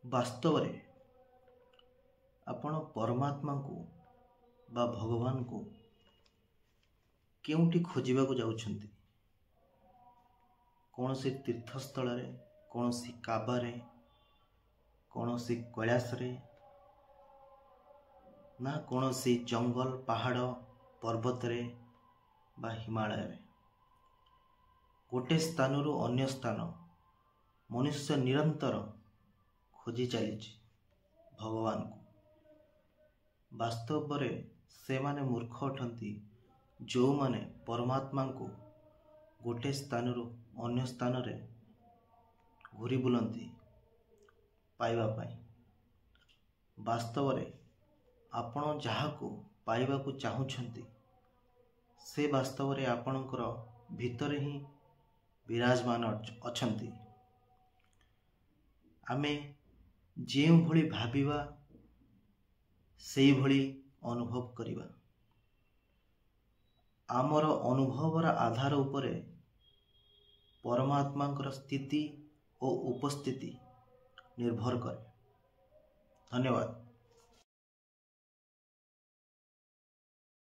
वास्तव रे आपण परमात्मा को बा भगवान को केउंटी खोजिबा को जाउछंती? कौन सी तीर्थस्थल रे, कौन सी काबा रे, कौन सी कैलाश रे, ना कौन सी जंगल पहाड़ पर्वत रे बा हिमालय रे? गोटे स्थान रु अन्य स्थान मनुष्य निरंतर खोजी चली भगवान को। वास्तव रे से माने मूर्ख अटंती जो माने परमात्मा को गोटे स्थान रु अन्य स्थान रे घूरी बुलंती पाइबा पाई। वास्तव रे आपण जहा को पाइबा को चाहुछंती से वास्तव रे आपणकर भितर ही विराजमान अछंती। आमे जेउ भली भाबिबा सेई भली अनुभव करिबा। आमर अनुभवर आधार उपरे परमात्मा स्थिति और उपस्थिति निर्भर करे। धन्यवाद।